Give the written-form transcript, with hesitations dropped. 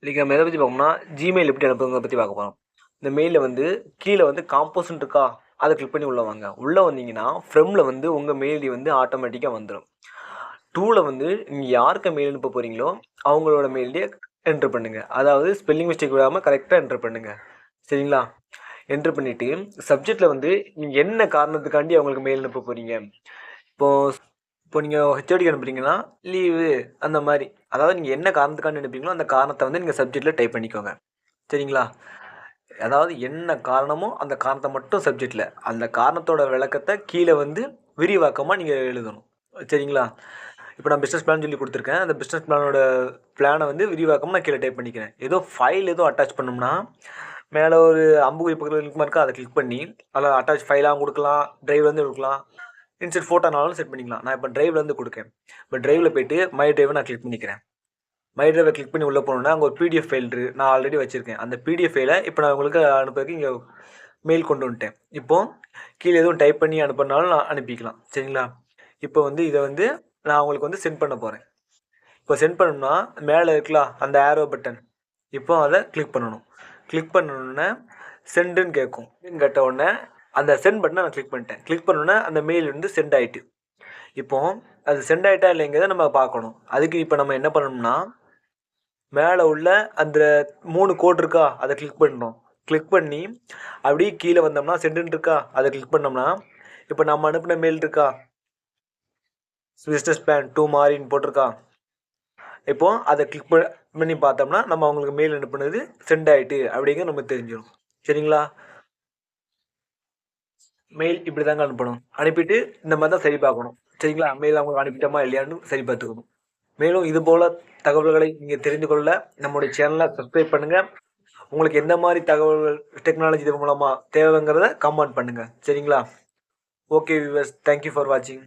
இன்னைக்கு நம்ம எதை பற்றி பார்க்கணும்னா ஜிமெயில் எப்படி அனுப்புறதை பற்றி பார்க்க போகிறோம். இந்த மெயிலில் வந்து கீழே வந்து காம்போஸ்ன்னு இருக்கா, அதை கிளிக் பண்ணி உள்ளே வாங்க. உள்ளே வந்தீங்கன்னா ஃப்ரெம்மில் வந்து உங்கள் மெயில் வந்து ஆட்டோமேட்டிக்காக வந்துடும். டூவில் வந்து நீங்கள் யாருக்கு மெயில் அனுப்ப போகிறீங்களோ அவங்களோட மெயிலே என்ட்ரு பண்ணுங்கள். அதாவது ஸ்பெல்லிங் மிஸ்டேக் விடாமல் கரெக்டாக என்ட்ரு பண்ணுங்கள். சரிங்களா? என்ட்ரு பண்ணிவிட்டு சப்ஜெக்டில் வந்து நீங்கள் என்ன காரணத்துக்காண்டி அவங்களுக்கு மெயில் அனுப்ப போகிறீங்க. இப்போ நீங்கள் ஹெச்ஓடிக்கு அனுப்புறீங்கன்னா லீவு அந்த மாதிரி, அதாவது நீங்கள் என்ன காரணத்துக்காண்டி அனுப்புறீங்களோ அந்த காரணத்தை வந்து நீங்கள் சப்ஜெக்டில் டைப் பண்ணிக்கோங்க. சரிங்களா? அதாவது என்ன காரணமோ அந்த காரணத்தை மட்டும் சப்ஜெக்டில், அந்த காரணத்தோட விளக்கத்தை கீழே வந்து விரிவாக்கமாக நீங்கள் எழுதணும். சரிங்களா? இப்போ நான் பிஸ்னஸ் பிளான் சொல்லி கொடுத்துருக்கேன். அந்த பிஸ்னஸ் பிளானை வந்து விரிவாக்கமாக நான் கீழே டைப் பண்ணிக்கிறேன். ஏதோ ஃபைல் ஏதோ அட்டாச் பண்ணோம்னா மேலே ஒரு அம்புக்குறி பக்கத்தில் லிங்க் இருக்கா, அதை கிளிக் பண்ணி அதில் அட்டாச் ஃபைலாகவும் கொடுக்கலாம், டிரைவ்லேருந்து கொடுக்கலாம், இன்செட் ஃபோட்டோனாலும் செட் பண்ணிக்கலாம். நான் இப்போ டிரைவ்லேருந்து கொடுக்கேன். இப்போ டிரைவில் போய்ட்டு மை டிரைவை நான் கிளிக் பண்ணிக்கிறேன். மை டிரைவை கிளிக் பண்ணி உள்ளே போனோன்னா அங்கே ஒரு பிடிஎஃப் ஃபைல் இருக்குது, நான் ஆல்ரெடி வச்சுருக்கேன். அந்த பிடிஎஃப் ஃபைலை இப்போ நான் உங்களுக்கு அனுப்புறதுக்கு இங்கே மெயில் கொண்டு வந்துட்டேன். இப்போது கீழே எதுவும் டைப் பண்ணி அனுப்புனாலும் நான் அனுப்பிக்கலாம். சரிங்களா? இப்போ வந்து இதை வந்து நான் உங்களுக்கு வந்து சென்ட் பண்ண போகிறேன். இப்போ சென்ட் பண்ணணும்னா மேலே இருக்கலாம் அந்த ஆரோ பட்டன், இப்போ அதை கிளிக் பண்ணணும். கிளிக் பண்ணணுன்னே சென்டுன்னு கேட்கும். கேட்ட உடனே அந்த சென்ட் பட்டனை நான் கிளிக் பண்ணிட்டேன். கிளிக் பண்ணோன்னே அந்த மெயில் வந்து சென்ட் ஆகிட்டு. இப்போது அது சென்ட் ஆகிட்டா இல்லைங்கிறத நம்ம பார்க்கணும். அதுக்கு இப்போ நம்ம என்ன பண்ணணும்னா மேலே உள்ள அந்த 3 கோட் இருக்கா, அதை கிளிக் பண்ணணும். கிளிக் பண்ணி அப்படியே கீழே வந்தோம்னா சென்டுன்னு இருக்கா, அதை கிளிக் பண்ணோம்னா இப்போ நம்ம அனுப்பின மெயில் இருக்கா, பிஸ்னஸ் பிளான் 2 மாறின்னு போட்டிருக்கா, இப்போது அதை கிளிக் பண்ணி பார்த்தோம்னா நம்ம அவங்களுக்கு மெயில் அனுப்புனது சென்ட் ஆகிட்டு அப்படிங்கிறது நமக்கு தெரிஞ்சிடும். சரிங்களா? மெயில் இப்படி தாங்க அனுப்பணும். அனுப்பிட்டு இந்த மாதிரி தான் சரி பார்க்கணும். சரிங்களா? மெயில் அவங்களுக்கு அனுப்பிட்டோமா இல்லையான்னு சரி பார்த்துக்கணும். மேலும் இது போல் தகவல்களை நீங்கள் தெரிந்து கொள்ள நம்முடைய சேனலை சப்ஸ்கிரைப் பண்ணுங்கள். உங்களுக்கு எந்த மாதிரி தகவல்கள் டெக்னாலஜி இது மூலமாக தேவைங்கிறத கமெண்ட் பண்ணுங்கள். சரிங்களா? ஓகே வியூவர்ஸ், தேங்க்யூ ஃபார் வாட்சிங்.